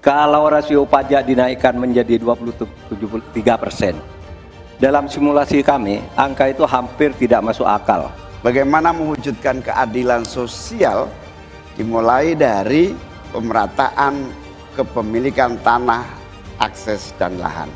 kalau rasio pajak dinaikkan menjadi 23%. Dalam simulasi kami, angka itu hampir tidak masuk akal. Bagaimana mewujudkan keadilan sosial dimulai dari pemerataan kepemilikan tanah, akses dan lahan.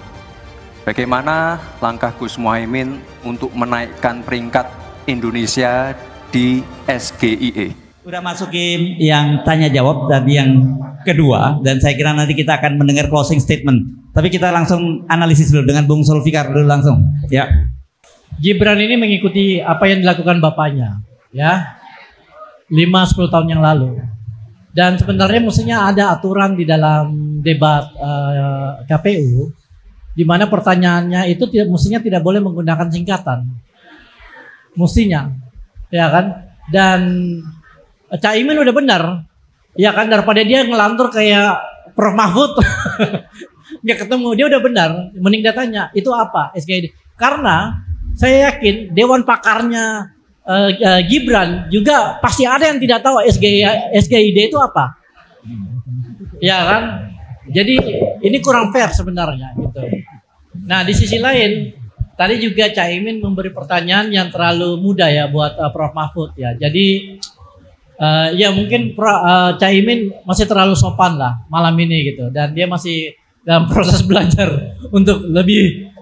Bagaimana langkah Gus Muhaimin untuk menaikkan peringkat Indonesia di SGIE? Udah masukin yang tanya jawab dan yang kedua, dan saya kira nanti kita akan mendengar closing statement. Tapi kita langsung analisis dulu dengan Bung Zulfikar dulu langsung. Ya. Gibran ini mengikuti apa yang dilakukan bapaknya, ya, 5-10 tahun yang lalu. Dan sebenarnya mestinya ada aturan di dalam debat KPU, di mana pertanyaannya itu mestinya tidak boleh menggunakan singkatan, mestinya, ya kan? Dan Caimin udah benar, ya kan, daripada dia ngelantur kayak Prof Mahfud, nggak ketemu, dia udah benar, mending dia tanya itu apa SGID, karena saya yakin Dewan Pakarnya Gibran juga pasti ada yang tidak tahu SGID itu apa, ya kan? Jadi ini kurang fair sebenarnya gitu. Nah di sisi lain tadi juga Caimin memberi pertanyaan yang terlalu mudah ya buat Prof Mahfud ya. Jadi ya mungkin Caimin masih terlalu sopan lah malam ini gitu, dan dia masih dalam proses belajar untuk lebih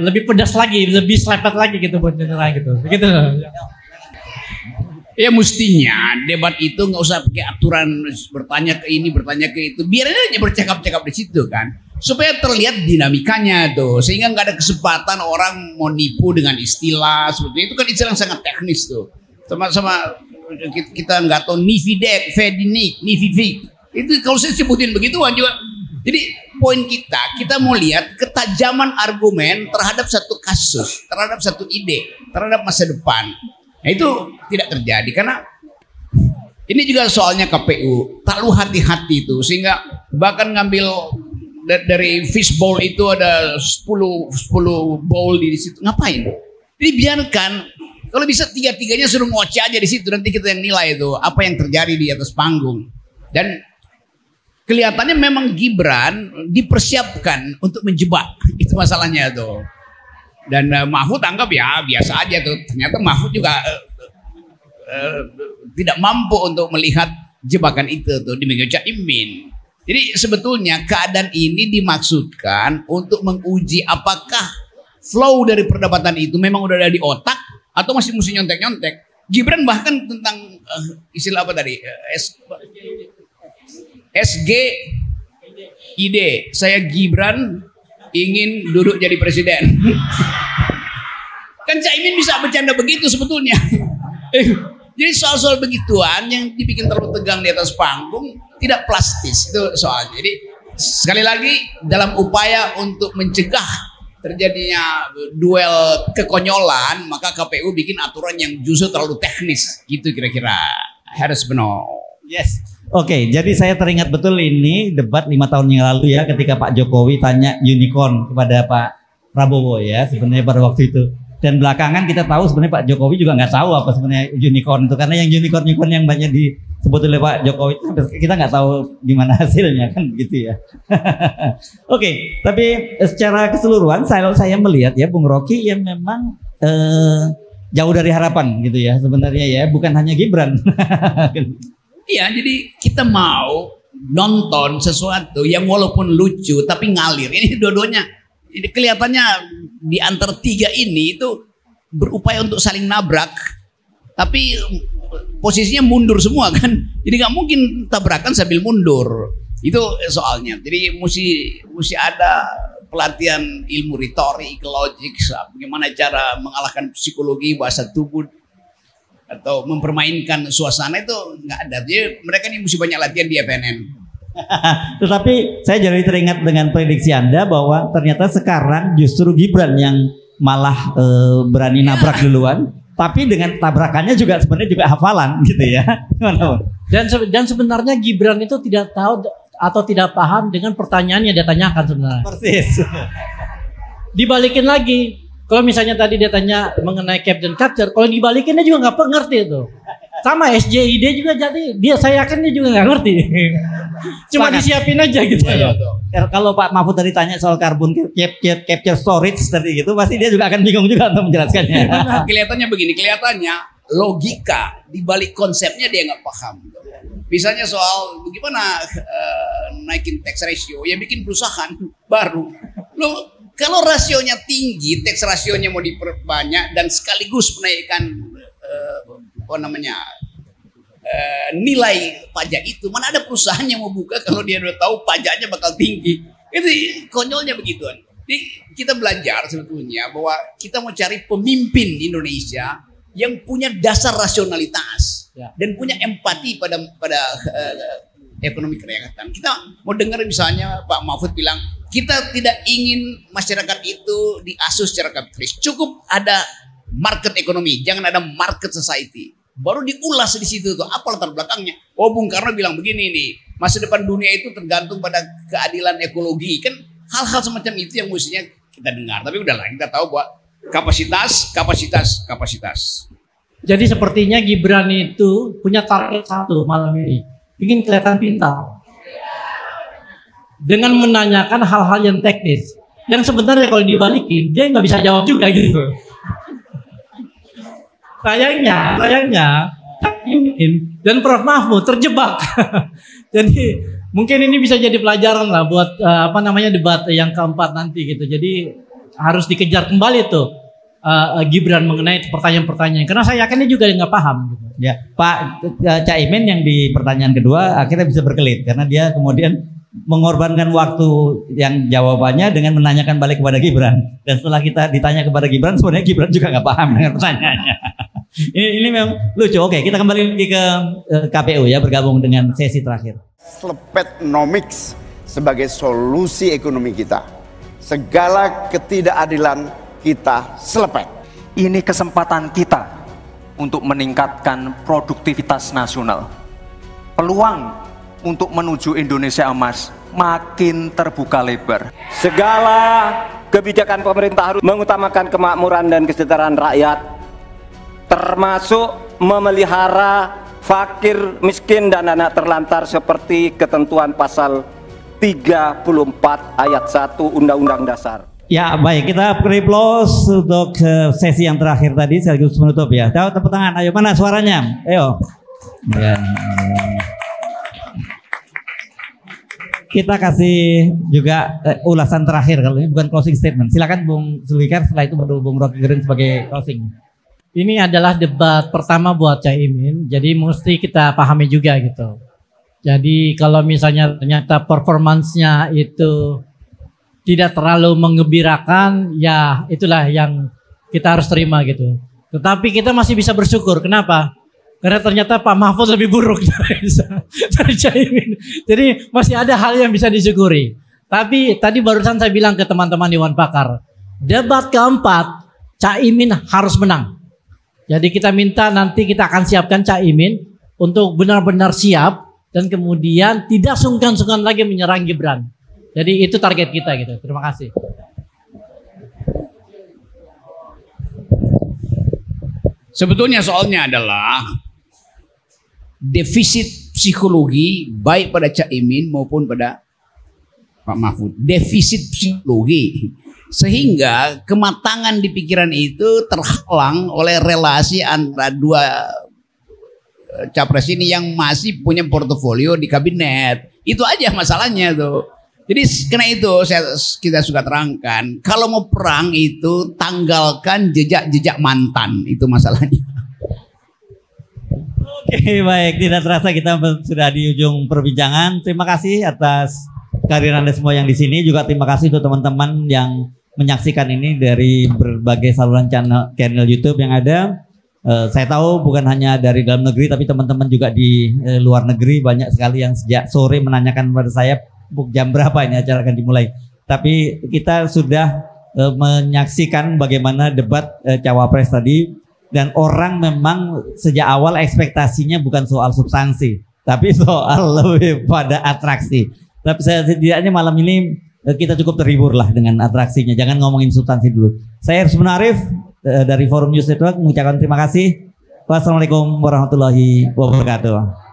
lebih pedas lagi, lebih selepet lagi gitu buat nyerang gitu. Begitu. Ya mestinya debat itu nggak usah pakai aturan bertanya ke ini, bertanya ke itu. Biarin aja bercakap-cakap di situ kan, supaya terlihat dinamikanya tuh, sehingga nggak ada kesempatan orang mau nipu dengan istilah seperti itu kan, istilah yang sangat teknis tuh. Sama-sama kita nggak tahu nifidek, fedinik, nififik. Itu kalau saya sebutin begituan juga. Jadi poin kita mau lihat ketajaman argumen terhadap satu kasus, terhadap satu ide, terhadap masa depan. Nah itu tidak terjadi karena ini juga soalnya KPU terlalu hati-hati itu, sehingga bahkan ngambil dari fishbowl itu ada 10 bowl di situ, ngapain? Jadi biarkan, kalau bisa tiga-tiganya suruh ngoceh aja di situ, nanti kita yang nilai itu apa yang terjadi di atas panggung. Dan kelihatannya memang Gibran dipersiapkan untuk menjebak, itu masalahnya tuh. Dan Mahfud anggap ya biasa aja tuh. Ternyata Mahfud juga tidak mampu untuk melihat jebakan itu tuh di meja Caimin. Jadi sebetulnya keadaan ini dimaksudkan untuk menguji apakah flow dari perdebatan itu memang udah ada di otak atau masih mesti nyontek-nyontek. Gibran bahkan tentang istilah apa tadi? SGID. Saya Gibran ingin duduk jadi presiden. Kan Caimin bisa bercanda begitu sebetulnya. Jadi soal-soal begituan yang dibikin terlalu tegang di atas panggung tidak plastis itu soalnya. Jadi sekali lagi dalam upaya untuk mencegah terjadinya duel kekonyolan, maka KPU bikin aturan yang justru terlalu teknis gitu kira-kira. Harus benar. Yes. Oke, jadi saya teringat betul ini debat 5 tahun yang lalu ya, ketika Pak Jokowi tanya unicorn kepada Pak Prabowo ya, sebenarnya pada waktu itu. Dan belakangan kita tahu sebenarnya Pak Jokowi juga nggak tahu apa sebenarnya unicorn itu, karena yang unicorn yang banyak disebut oleh Pak Jokowi itu kita nggak tahu gimana hasilnya kan gitu ya. Oke, tapi secara keseluruhan saya melihat ya Bung Rocky yang memang jauh dari harapan gitu ya sebenarnya ya, bukan hanya Gibran. Iya, jadi kita mau nonton sesuatu yang walaupun lucu tapi ngalir. Ini dua-duanya, ini kelihatannya di antara tiga ini itu berupaya untuk saling nabrak, tapi posisinya mundur semua kan. Jadi nggak mungkin tabrakan sambil mundur. Itu soalnya. Jadi mesti ada pelatihan ilmu retorik, logik, bagaimana cara mengalahkan psikologi, bahasa tubuh, atau mempermainkan suasana itu nggak ada. Jadi mereka ini mesti banyak latihan di FNN. Tetapi saya jadi teringat dengan prediksi Anda bahwa ternyata sekarang justru Gibran yang malah berani nabrak duluan. Tapi dengan tabrakannya juga sebenarnya juga hafalan gitu ya. Dan sebenarnya Gibran itu tidak tahu atau tidak paham dengan pertanyaan yang dia tanyakan sebenarnya. Persis. Dibalikin lagi. Kalau misalnya tadi dia tanya mengenai captain culture, kalau dibalikinnya juga nggak ngerti itu. Sama SJID juga, jadi dia, saya yakin dia juga nggak ngerti. Cuma disiapin aja gitu. Kalau Pak Mahfud tadi tanya soal carbon capture storage tadi gitu, pasti dia juga akan bingung juga untuk menjelaskannya. Kelihatannya begini, kelihatannya logika di balik konsepnya dia nggak paham. Misalnya soal bagaimana naikin tax ratio, ya bikin perusahaan baru. Loh, kalau rasionya tinggi, tax rasionya mau diperbanyak dan sekaligus menaikkan nilai pajak itu, mana ada perusahaan yang mau buka kalau dia udah tahu pajaknya bakal tinggi. Itu konyolnya begituan. Jadi kita belajar sebetulnya bahwa kita mau cari pemimpin di Indonesia yang punya dasar rasionalitas dan punya empati pada ekonomi kerakyatan. Kita mau dengar misalnya Pak Mahfud bilang kita tidak ingin masyarakat itu diasuh secara kapitalis. Cukup ada market ekonomi, jangan ada market society. Baru diulas di situ tuh apa latar belakangnya. Oh, Bung Karno bilang begini nih, masa depan dunia itu tergantung pada keadilan ekologi. Kan hal-hal semacam itu yang mestinya kita dengar. Tapi udahlah, kita tahu bahwa kapasitas. Jadi sepertinya Gibran itu punya target satu malam ini, ingin kelihatan pintar. Dengan menanyakan hal-hal yang teknis, yang sebenarnya kalau dibalikin dia nggak bisa jawab juga gitu. Sayangnya dan Prof Mahfud terjebak. Jadi mungkin ini bisa jadi pelajaran lah buat debat yang keempat nanti gitu. Jadi harus dikejar kembali tuh Gibran mengenai pertanyaan-pertanyaan, karena saya yakin dia juga nggak paham gitu. Ya, Pak Caimin yang di pertanyaan kedua akhirnya bisa berkelit karena dia kemudian mengorbankan waktu yang jawabannya dengan menanyakan balik kepada Gibran. Dan setelah kita ditanya kepada Gibran, sebenarnya Gibran juga nggak paham dengan pertanyaannya. Ini memang lucu. Oke, kita kembali lagi ke KPU ya, bergabung dengan sesi terakhir. Slepetnomics sebagai solusi ekonomi kita. Segala ketidakadilan kita selepet. Ini kesempatan kita untuk meningkatkan produktivitas nasional. Peluang untuk menuju Indonesia emas makin terbuka lebar. Segala kebijakan pemerintah harus mengutamakan kemakmuran dan kesejahteraan rakyat, termasuk memelihara fakir, miskin, dan anak terlantar seperti ketentuan pasal 34 ayat 1 Undang-Undang Dasar. Ya baik, kita beri applause untuk sesi yang terakhir tadi sekaligus menutup ya. Tahu tepuk tangan, ayo mana suaranya? Ayo. Ya. Kita kasih juga ulasan terakhir, kalau ini bukan closing statement. Silakan Bung Zulfikar, setelah itu baru Bung Rocky Gerung sebagai closing. Ini adalah debat pertama buat Caimin, jadi mesti kita pahami juga gitu. Jadi kalau misalnya ternyata performansnya itu tidak terlalu menggembirakan, ya itulah yang kita harus terima gitu. Tetapi kita masih bisa bersyukur. Kenapa? Karena ternyata Pak Mahfud lebih buruk dari Caimin. Jadi masih ada hal yang bisa disyukuri. Tapi tadi barusan saya bilang ke teman-teman Dewan Pakar, debat keempat Caimin harus menang. Jadi kita minta nanti kita akan siapkan Caimin untuk benar-benar siap dan kemudian tidak sungkan-sungkan lagi menyerang Gibran. Jadi itu target kita gitu. Terima kasih. Sebetulnya soalnya adalah defisit psikologi baik pada Caimin maupun pada Pak Mahfud. Defisit psikologi. Sehingga kematangan di pikiran itu terhalang oleh relasi antara dua capres ini yang masih punya portofolio di kabinet. Itu aja masalahnya tuh. Jadi karena itu kita suka terangkan, kalau mau perang itu tanggalkan jejak-jejak mantan, itu masalahnya. Oke, baik, tidak terasa kita sudah di ujung perbincangan. Terima kasih atas kehadiran Anda semua yang di sini. Juga terima kasih untuk teman-teman yang menyaksikan ini dari berbagai saluran channel YouTube yang ada. Saya tahu bukan hanya dari dalam negeri, tapi teman-teman juga di luar negeri banyak sekali yang sejak sore menanyakan kepada saya jam berapa ini acara akan dimulai. Tapi kita sudah menyaksikan bagaimana debat cawapres tadi, dan orang memang sejak awal ekspektasinya bukan soal substansi, tapi soal lebih pada atraksi. Tapi saya setidaknya malam ini kita cukup terhibur lah dengan atraksinya. Jangan ngomongin substansi dulu. Saya Ersun Arif dari Forum News Network mengucapkan terima kasih Wassalamualaikum warahmatullahi wabarakatuh.